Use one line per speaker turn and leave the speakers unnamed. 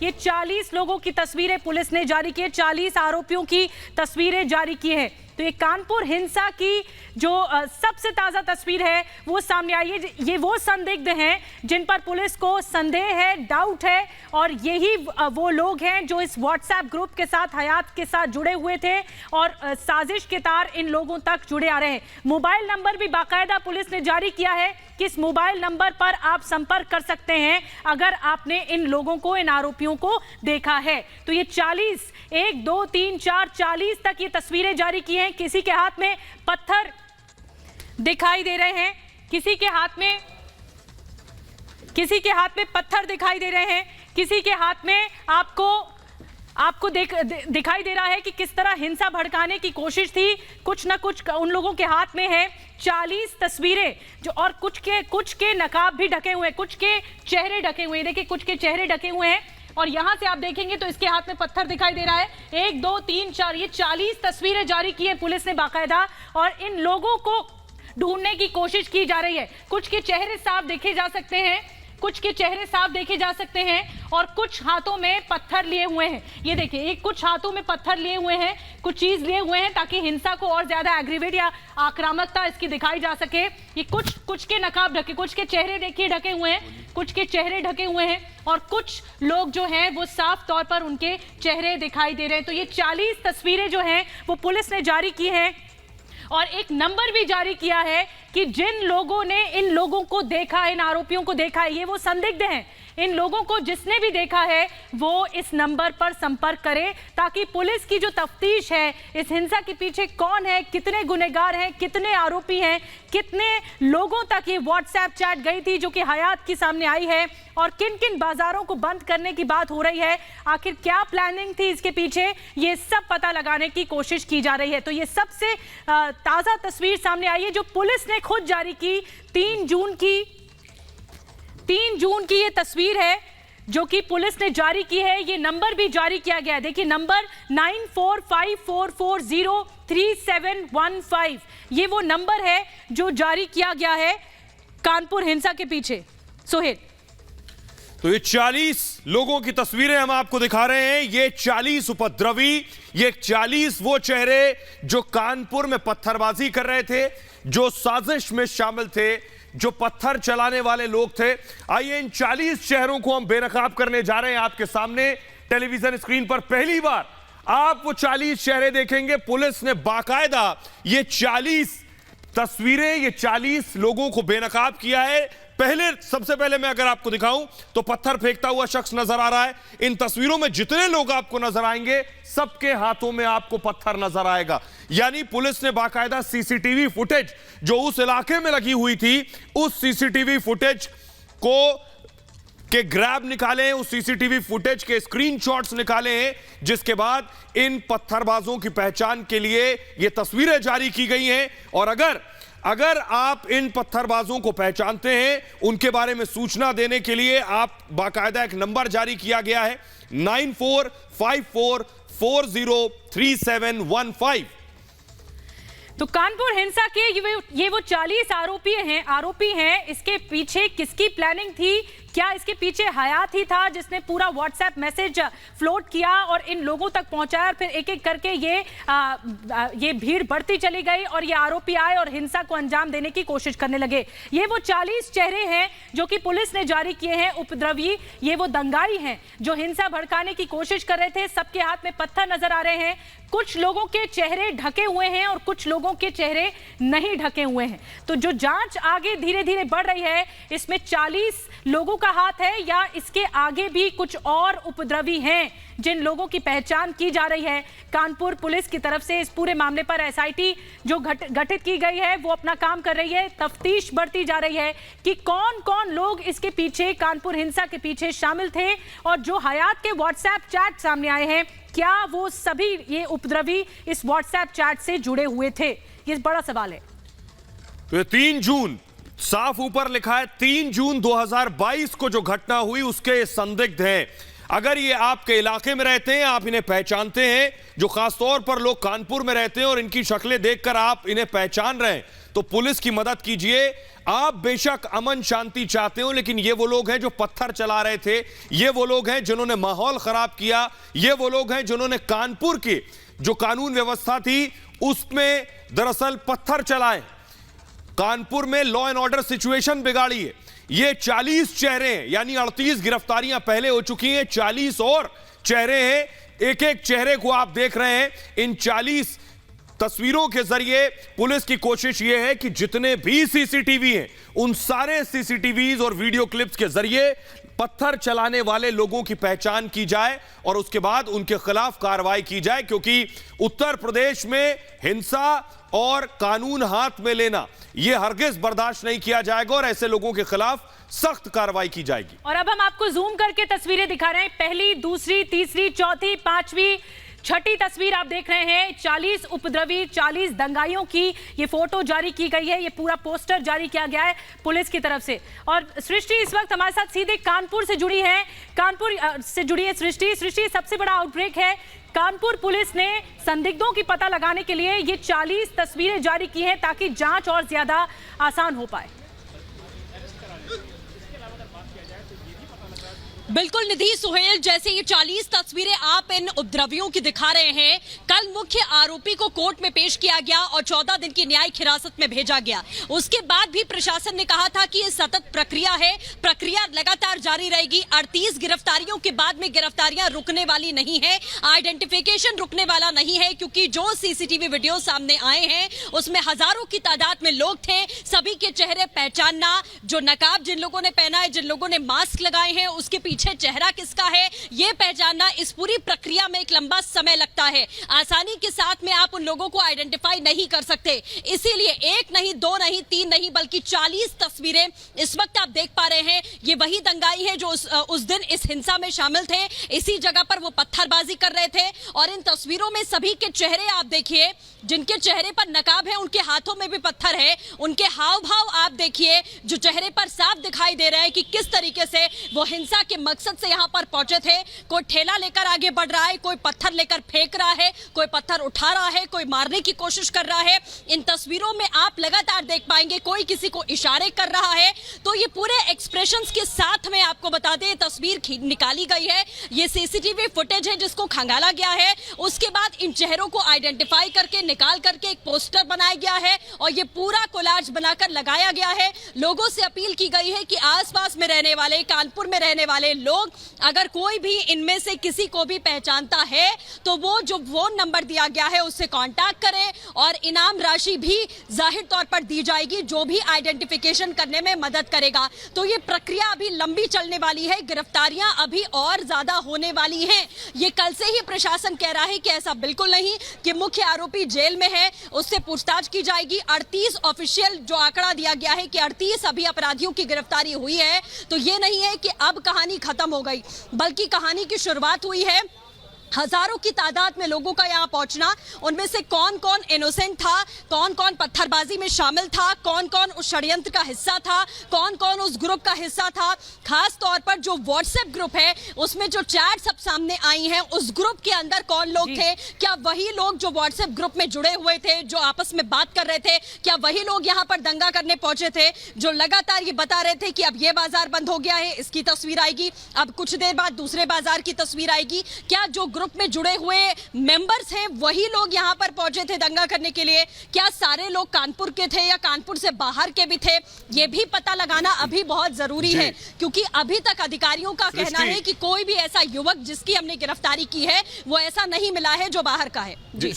ये 40 लोगों की तस्वीरें पुलिस ने जारी की है, 40 आरोपियों की तस्वीरें जारी की है। तो ये कानपुर हिंसा की जो सबसे ताजा तस्वीर है वो सामने आई है। ये वो संदिग्ध हैं जिन पर पुलिस को संदेह है, डाउट है, और यही वो लोग हैं जो इस व्हाट्सएप ग्रुप के साथ, हयात के साथ जुड़े हुए थे और साजिश के तार इन लोगों तक जुड़े आ रहे हैं। मोबाइल नंबर भी बाकायदा पुलिस ने जारी किया है कि इस मोबाइल नंबर पर आप संपर्क कर सकते हैं अगर आपने इन लोगों को, इन आरोपियों को देखा है। तो ये 40, 1 2 3 4 40 तक ये तस्वीरें जारी की हैं। किसी के हाथ में पत्थर दिखाई दे रहे हैं, किसी के हाथ में पत्थर दिखाई दे रहे हैं, किसी के हाथ में आपको दिखाई दे रहा है कि किस तरह हिंसा भड़काने की कोशिश थी। कुछ ना कुछ उन लोगों के हाथ में है। 40 तस्वीरें जो, और कुछ के नकाब भी ढके हुए हैं, कुछ के चेहरे ढके हुए हैं। देखिए, कुछ के चेहरे ढके हुए हैं और यहां से आप देखेंगे तो इसके हाथ में पत्थर दिखाई दे रहा है। 1 2 3 4 ये 40 तस्वीरें जारी की है पुलिस ने बाकायदा, और इन लोगों को ढूंढने की कोशिश की जा रही है। कुछ के चेहरे साफ देखे जा सकते हैं, कुछ के चेहरे साफ देखे जा सकते हैं, और कुछ हाथों में पत्थर लिए हुए हैं। ये देखिए, कुछ हाथों में पत्थर लिए हुए हैं, कुछ चीज लिए हुए हैं ताकि हिंसा को और ज्यादा एग्रीवेट या आक्रामकता इसकी दिखाई जा सके। ये कुछ के नकाब ढके, कुछ के चेहरे देखिए ढके हुए हैं, कुछ के चेहरे ढके हुए हैं, और कुछ लोग जो हैं वो साफ तौर पर उनके चेहरे दिखाई दे रहे हैं। तो ये 40 तस्वीरें जो हैं वो पुलिस ने जारी की हैं, और एक नंबर भी जारी किया है कि जिन लोगों ने इन लोगों को देखा, इन आरोपियों को देखा है, ये वो संदिग्ध हैं। इन लोगों को जिसने भी देखा है वो इस नंबर पर संपर्क करे, ताकि पुलिस की जो तफ्तीश है इस हिंसा के पीछे कौन है, कितने गुनहगार हैं, कितने आरोपी हैं, कितने लोगों तक ये व्हाट्सएप चैट गई थी जो कि हयात की सामने आई है, और किन किन बाजारों को बंद करने की बात हो रही है, आखिर क्या प्लानिंग थी इसके पीछे, ये सब पता लगाने की कोशिश की जा रही है। तो ये सबसे ताजा तस्वीर सामने आई है जो पुलिस ने खुद जारी की। 3 जून की ये तस्वीर है जो कि पुलिस ने जारी की है। ये नंबर भी जारी किया गया है। देखिए, नंबर 9454403715, ये वो नंबर है जो जारी किया गया है कानपुर हिंसा के पीछे। सोहेल,
तो ये 40 लोगों की तस्वीरें हम आपको दिखा रहे हैं। ये 40 उपद्रवी, ये 40 वो चेहरे जो कानपुर में पत्थरबाजी कर रहे थे, जो साजिश में शामिल थे, जो पत्थर चलाने वाले लोग थे। आइए इन 40 चेहरों को हम बेनकाब करने जा रहे हैं आपके सामने टेलीविजन स्क्रीन पर। पहली बार आप वो 40 चेहरे देखेंगे। पुलिस ने बाकायदा ये 40 तस्वीरें, ये 40 लोगों को बेनकाब किया है। सबसे पहले मैं अगर आपको दिखाऊं तो पत्थर फेंकता हुआ शख्स नजर आ रहा है। इन तस्वीरों में जितने लोग आपको नजर आएंगे सबके हाथों में आपको पत्थर नजर आएगा। यानी पुलिस ने बाकायदा सीसीटीवी फुटेज जो उस इलाके में लगी हुई थी, उस सीसीटीवी फुटेज के ग्रैब निकाले हैं, उस सीसीटीवी फुटेज के स्क्रीनशॉट्स निकाले हैं, जिसके बाद इन पत्थरबाजों की पहचान के लिए ये तस्वीरें जारी की गई हैं। और अगर आप इन पत्थरबाजों को पहचानते हैं, उनके बारे में सूचना देने के लिए आप बाकायदा एक नंबर जारी किया गया है 9454403715।
तो कानपुर हिंसा के ये वो 40 आरोपी हैं। इसके पीछे किसकी प्लानिंग थी? क्या इसके पीछे हयात ही था जिसने पूरा व्हाट्सएप मैसेज फ्लोट किया और इन लोगों तक पहुंचाया, और फिर एक एक करके ये भीड़ बढ़ती चली गई और ये आरोपी आए और हिंसा को अंजाम देने की कोशिश करने लगे। ये वो 40 चेहरे हैं जो कि पुलिस ने जारी किए हैं, उपद्रवी, ये वो दंगाई हैं जो हिंसा भड़काने की कोशिश कर रहे थे। सबके हाथ में पत्थर नजर आ रहे हैं। कुछ लोगों के चेहरे ढके हुए हैं और कुछ लोगों के चेहरे नहीं ढके हुए हैं। तो जो जांच आगे धीरे धीरे बढ़ रही है, इसमें 40 लोगों का हाथ है या इसके आगे भी कुछ और उपद्रवी हैं जिन लोगों की पहचान की जा रही है। कानपुर पुलिस की तरफ से इस पूरे मामले पर एसआईटी जो गठित की गई है वो अपना काम कर रही है। तफ्तीश बढ़ती जा रही है कि कौन कौन लोग इसके पीछे, कानपुर हिंसा के पीछे शामिल थे, और जो हयात के व्हाट्सएप चैट सामने आए हैं, क्या वो सभी ये उपद्रवी इस व्हाट्सएप चैट से जुड़े हुए थे? ये बड़ा सवाल है।
तो 3 जून साफ ऊपर लिखा है, 3 जून 2022 को जो घटना हुई उसके संदिग्ध हैं। अगर ये आपके इलाके में रहते हैं, आप इन्हें पहचानते हैं, जो खासतौर पर लोग कानपुर में रहते हैं और इनकी शक्लें देखकर आप इन्हें पहचान रहे हैं, तो पुलिस की मदद कीजिए। आप बेशक अमन शांति चाहते हो, लेकिन ये वो लोग हैं जो पत्थर चला रहे थे, ये वो लोग हैं जिन्होंने माहौल खराब किया, ये वो लोग हैं जिन्होंने कानपुर की जो कानून व्यवस्था थी उसमें दरअसल पत्थर चलाए, कानपुर में लॉ एंड ऑर्डर सिचुएशन बिगाड़ी है। ये 40 चेहरे हैं, यानी 38 गिरफ्तारियां पहले हो चुकी हैं, 40 और चेहरे हैं। एक एक चेहरे को आप देख रहे हैं। इन 40 तस्वीरों के जरिए पुलिस की कोशिश यह है कि जितने भी सीसीटीवी हैं, उन सारे सीसीटीवीज और वीडियो क्लिप्स के जरिए पत्थर चलाने वाले लोगों की पहचान की जाए और उसके बाद उनके खिलाफ कार्रवाई की जाए, क्योंकि उत्तर प्रदेश में हिंसा और कानून हाथ में लेना यह हरगिज बर्दाश्त नहीं किया जाएगा और ऐसे लोगों के खिलाफ सख्त कार्रवाई की जाएगी।
और अब हम आपको जूम करके तस्वीरें दिखा रहे हैं। पहली, दूसरी, तीसरी, चौथी, पांचवी, छठी तस्वीर आप देख रहे हैं। 40 उपद्रवी, 40 दंगाइयों की ये फोटो जारी की गई है, ये पूरा पोस्टर जारी किया गया है पुलिस की तरफ से। और सृष्टि इस वक्त हमारे साथ सीधे कानपुर से जुड़ी है, कानपुर से जुड़ी है सृष्टि। सृष्टि, सबसे बड़ा आउटब्रेक है, कानपुर पुलिस ने संदिग्धों की पता लगाने के लिए ये 40 तस्वीरें जारी की हैं ताकि जांच और ज्यादा आसान हो पाए।
बिल्कुल निधि, सुहेल, जैसे ये 40 तस्वीरें आप इन उपद्रवियों की दिखा रहे हैं, कल मुख्य आरोपी को कोर्ट में पेश किया गया और 14 दिन की न्यायिक हिरासत में भेजा गया। उसके बाद भी प्रशासन ने कहा था कि ये सतत प्रक्रिया है, प्रक्रिया लगातार जारी रहेगी। 38 गिरफ्तारियों के बाद में गिरफ्तारियां रुकने वाली नहीं है, आइडेंटिफिकेशन रुकने वाला नहीं है, क्योंकि जो सीसीटीवी वीडियो सामने आए हैं उसमें हजारों की तादाद में लोग थे। सभी के चेहरे पहचानना, जो नकाब जिन लोगों ने पहना है, जिन लोगों ने मास्क लगाए हैं, उसके पीछे चेहरा किसका है ये पहचानना, इस पूरी प्रक्रिया में एक लंबा समय लगता है। आसानी के साथ में आप उन लोगों को आइडेंटिफाई नहीं कर सकते, इसीलिए एक नहीं, दो नहीं, तीन नहीं, बल्कि 40 तस्वीरें इस वक्त आप देख पा रहे हैं। ये वही दंगाई है जो उस दिन इस हिंसा में शामिल थे, इसी जगह पर वो पत्थरबाजी कर रहे थे। और इन तस्वीरों में सभी के चेहरे आप देखिए, जिनके चेहरे पर नकाब है उनके हाथों में भी पत्थर है, उनके हाव भाव आप देखिए जो चेहरे पर साफ दिखाई दे रहे हैं कि किस तरीके से वो हिंसा के मकसद से यहाँ पर पहुंचे थे। कोई ठेला लेकर आगे बढ़ रहा है, कोई पत्थर लेकर फेंक रहा है, कोई पत्थर उठा रहा है, कोई मारने की कोशिश कर रहा है। इन तस्वीरों में आप लगातार देख पाएंगे कोई किसी को इशारे कर रहा है। तो ये पूरे एक्सप्रेशंस के साथ में आपको बता दें तस्वीर निकाली गई है। ये सीसीटीवी फुटेज है जिसको खंगाला गया है, उसके बाद इन चेहरों को आइडेंटिफाई करके निकाल करके एक पोस्टर बनाया गया है और ये पूरा कोलाज बनाकर लगाया गया है। लोगों से अपील की गई है कि आसपास में रहने वाले, कानपुर में रहने वाले लोग, अगर कोई भी इनमें से किसी को भी पहचानता है तो वो जो फोन नंबर दिया गया है उससे कांटेक्ट करें और इनाम राशि भी जाहिर तौर पर दी जाएगी जो भी आइडेंटिफिकेशन करने में मदद करेगा। तो ये प्रक्रिया अभी लंबी चलने वाली है, गिरफ्तारियां अभी और ज्यादा होने वाली हैं। ये कल से ही प्रशासन कह रहा है कि ऐसा बिल्कुल नहीं कि मुख्य आरोपी जेल में है, उससे पूछताछ की जाएगी। 38 ऑफिशियल जो आंकड़ा दिया गया है कि 38 अभी अपराधियों की गिरफ्तारी हुई है, तो ये नहीं है कि अब कहानी खत्म हो गई, बल्कि कहानी की शुरुआत हुई है। हजारों की तादाद में लोगों का यहाँ पहुंचना, उनमें से कौन कौन इनोसेंट था, कौन कौन पत्थरबाजी में शामिल था, कौन कौन उस षड्यंत्र का हिस्सा था, कौन कौन उस ग्रुप का हिस्सा था। खास तौर पर जो व्हाट्सएप ग्रुप है उसमें जो चैट सब सामने आई हैं, उस ग्रुप के अंदर कौन लोग थे, क्या वही लोग जो व्हाट्सएप ग्रुप में जुड़े हुए थे, जो आपस में बात कर रहे थे, क्या वही लोग यहाँ पर दंगा करने पहुंचे थे, जो लगातार ये बता रहे थे कि अब ये बाजार बंद हो गया है, इसकी तस्वीर आएगी, अब कुछ देर बाद दूसरे बाजार की तस्वीर आएगी। क्या जो ग्रुप में जुड़े हुए मेंबर्स हैं वही लोग यहां पर पहुंचे थे दंगा करने के लिए? क्या सारे लोग कानपुर के थे या कानपुर से बाहर के भी थे? ये भी पता लगाना अभी बहुत जरूरी है, क्योंकि अभी तक अधिकारियों का कहना है कि कोई भी ऐसा युवक जिसकी हमने गिरफ्तारी की है वो ऐसा नहीं मिला है जो बाहर का है। जी।